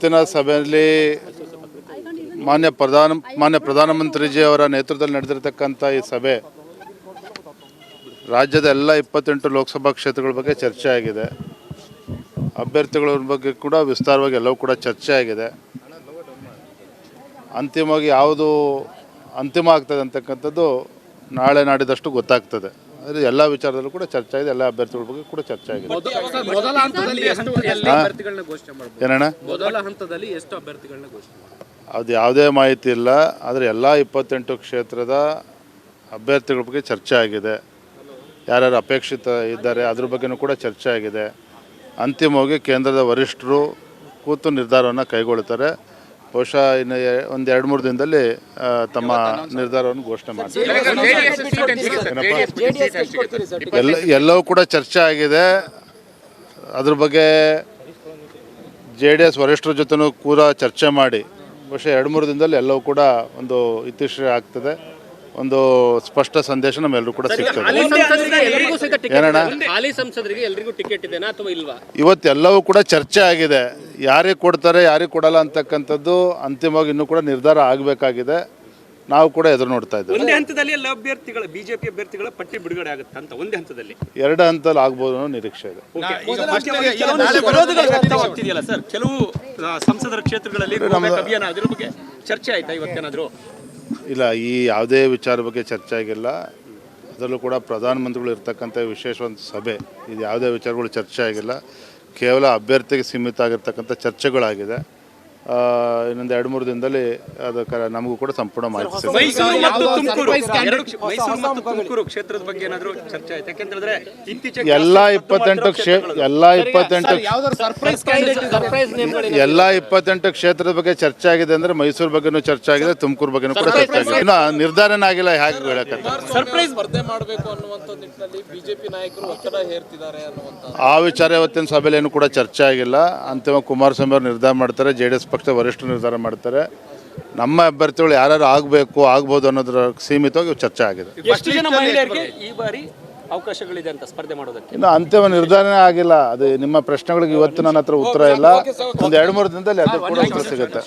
ಇವತ್ತಿನ ಸಭೆಯಲ್ಲಿ ಮಾನ್ಯ ಪ್ರಧಾನಮಂತ್ರಿಜಿ ಅವರ ನೇತೃತ್ವದಲ್ಲಿ ನಡೆದಿರತಕ್ಕಂಥ ಈ ಸಭೆ ರಾಜ್ಯದ ಎಲ್ಲ 28 ಲೋಕಸಭಾ ಕ್ಷೇತ್ರಗಳ ಬಗ್ಗೆ ಚರ್ಚೆ ಆಗಿದೆ. ಅಭ್ಯರ್ಥಿಗಳ ಬಗ್ಗೆ ಕೂಡ ವಿಸ್ತಾರವಾಗಿ ಎಲ್ಲವೂ ಕೂಡ ಚರ್ಚೆ ಆಗಿದೆ. ಅಂತಿಮವಾಗಿ ಯಾವುದು ಅಂತಿಮ ಆಗ್ತದೆ ಅಂತಕ್ಕಂಥದ್ದು ನಾಳೆ ನಾಡಿದಷ್ಟು ಗೊತ್ತಾಗ್ತದೆ. ಆದರೆ ಎಲ್ಲ ವಿಚಾರದಲ್ಲೂ ಕೂಡ ಚರ್ಚೆ ಆಗಿದೆ. ಎಲ್ಲ ಅಭ್ಯರ್ಥಿಗಳ ಬಗ್ಗೆ ಕೂಡ ಚರ್ಚೆ ಆಗಿದೆ. ಏನಣ್ಣ ಅದು ಯಾವುದೇ ಮಾಹಿತಿ ಇಲ್ಲ. ಆದರೆ ಎಲ್ಲ 28 ಕ್ಷೇತ್ರದ ಅಭ್ಯರ್ಥಿಗಳ ಬಗ್ಗೆ ಚರ್ಚೆ ಆಗಿದೆ. ಯಾರ್ಯಾರು ಅಪೇಕ್ಷಿತ ಇದ್ದಾರೆ ಅದ್ರ ಬಗ್ಗೆನೂ ಕೂಡ ಚರ್ಚೆ ಆಗಿದೆ. ಅಂತಿಮವಾಗಿ ಕೇಂದ್ರದ ವರಿಷ್ಠರು ಕೂತು ನಿರ್ಧಾರವನ್ನು ಕೈಗೊಳ್ಳುತ್ತಾರೆ. ಬಹುಶಃ ಇನ್ನು ಒಂದು 2-3 ದಿನದಲ್ಲಿ ತಮ್ಮ ನಿರ್ಧಾರವನ್ನು ಘೋಷಣೆ ಮಾಡ್ತಾರೆ. ಎಲ್ಲವೂ ಕೂಡ ಚರ್ಚೆ ಆಗಿದೆ. ಅದ್ರ ಬಗ್ಗೆ JDS ವರಿಷ್ಠರ ಜೊತೆನೂ ಕೂಡ ಚರ್ಚೆ ಮಾಡಿ ಬಹುಶಃ 2-3 ದಿನದಲ್ಲಿ ಎಲ್ಲವೂ ಕೂಡ ಒಂದು ಇತ್ಯರ್ಥ ಆಗ್ತದೆ. ಒಂದು ಸ್ಪಷ್ಟ ಸಂದೇಶ ನಮ್ಮೆಲ್ಲರೂ ಕೂಡ ಸಿಗ್ತದೆ. ಇವತ್ತೆಲ್ಲವೂ ಕೂಡ ಚರ್ಚೆ ಆಗಿದೆ. ಯಾರಿಗೆ ಕೊಡ್ತಾರೆ ಯಾರಿಗೆ ಕೊಡಲ್ಲ ಅಂತಕ್ಕಂಥದ್ದು ಅಂತಿಮವಾಗಿ ಇನ್ನೂ ಕೂಡ ನಿರ್ಧಾರ ಆಗಬೇಕಾಗಿದೆ. ನಾವು ಕೂಡ ಎದುರು ನೋಡ್ತಾ ಇದ್ದೇವೆ. ಒಂದೇ ಹಂತದಲ್ಲಿ ಎಲ್ಲ ಅಭ್ಯರ್ಥಿಗಳ ಬಿಜೆಪಿ ಅಭ್ಯರ್ಥಿಗಳ ಪಟ್ಟಿ ಬಿಡುಗಡೆ ಆಗುತ್ತೆ ಅಂತ ಒಂದೇ ಹಂತದಲ್ಲಿ 2 ಹಂತದಲ್ಲಿ ಆಗ್ಬೋದು ಅನ್ನೋ ನಿರೀಕ್ಷೆ ಇದೆ. ಸರ್, ಕೆಲವು ಸಂಸದರ ಕ್ಷೇತ್ರಗಳಲ್ಲಿ ಅಭಿಯಾನ ಅದರ ಬಗ್ಗೆ ಚರ್ಚೆ ಆಯ್ತಾ ಇವತ್ತೇನಾದರೂ? ಇಲ್ಲ, ಈ ಯಾವುದೇ ವಿಚಾರ ಬಗ್ಗೆ ಚರ್ಚೆ ಆಗಿಲ್ಲ. ಅದರಲ್ಲೂ ಕೂಡ ಪ್ರಧಾನಮಂತ್ರಿಗಳು ಇರ್ತಕ್ಕಂಥ ವಿಶೇಷವಾದ ಸಭೆ, ಇದು ಯಾವುದೇ ವಿಚಾರಗಳು ಚರ್ಚೆ ಆಗಿಲ್ಲ. ಕೇವಲ ಅಭ್ಯರ್ಥಿಗೆ ಸೀಮಿತ ಆಗಿರ್ತಕ್ಕಂಥ ಚರ್ಚೆಗಳಾಗಿದೆ. ಇನ್ನೊಂದು 2-3 ದಿನದಲ್ಲಿ ಅದಕ್ಕೆ ನಮಗೂ ಕೂಡ ಸಂಪೂರ್ಣ ಮಾಹಿತಿ ಸಿಗುತ್ತೆ. ಎಲ್ಲ 28 ಕ್ಷೇತ್ರದ ಬಗ್ಗೆ ಚರ್ಚೆ ಆಗಿದೆ. ಅಂದ್ರೆ ಮೈಸೂರು ಬಗ್ಗೆನೂ ಚರ್ಚೆ ಆಗಿದೆ, ತುಮಕೂರು ಬಗ್ಗೆನೂ ಕೂಡ ಚರ್ಚೆ ಆಗಿದೆ. ಇನ್ನು ನಿರ್ಧಾರನೇ ಆಗಿಲ್ಲ. ಹೇಗೆ ಆ ವಿಚಾರ ಇವತ್ತಿನ ಸಭೆಯಲ್ಲಿ ಏನು ಕೂಡ ಚರ್ಚೆ ಆಗಿಲ್ಲ. ಅಂತಿಮ ಕುಮಾರಸ್ವಾಮಿ ಅವರು ನಿರ್ಧಾರ ಮಾಡ್ತಾರೆ, JDS ಪಕ್ಷದ ವರಿಷ್ಠರು ನಿರ್ಧಾರ ಮಾಡ್ತಾರೆ. ನಮ್ಮ ಅಭ್ಯರ್ಥಿಗಳು ಯಾರು ಆಗಬೇಕು ಆಗ್ಬೋದು ಅನ್ನೋದ್ರ ಸೀಮಿತವಾಗಿ ಚರ್ಚೆ ಆಗಿದೆ. ಎಷ್ಟು ಜನ ಮಹಿಳೆಯರಿಗೆ ಈ ಬಾರಿ ಅವಕಾಶಗಳಿದೆ ಅಂತ ಸ್ಪರ್ಧೆ ಮಾಡೋದಕ್ಕೆ ಇನ್ನು ಅಂತಿಮ ನಿರ್ಧಾರನೇ ಆಗಿಲ್ಲ. ಅದು ನಿಮ್ಮ ಪ್ರಶ್ನೆಗಳಿಗೆ ಇವತ್ತು ನನ್ನ ಹತ್ರ ಉತ್ತರ ಇಲ್ಲ. ಒಂದು 2-3 ದಿನದಲ್ಲಿ ಅದು ಕೂಡ ಉತ್ತರ ಸಿಗುತ್ತೆ.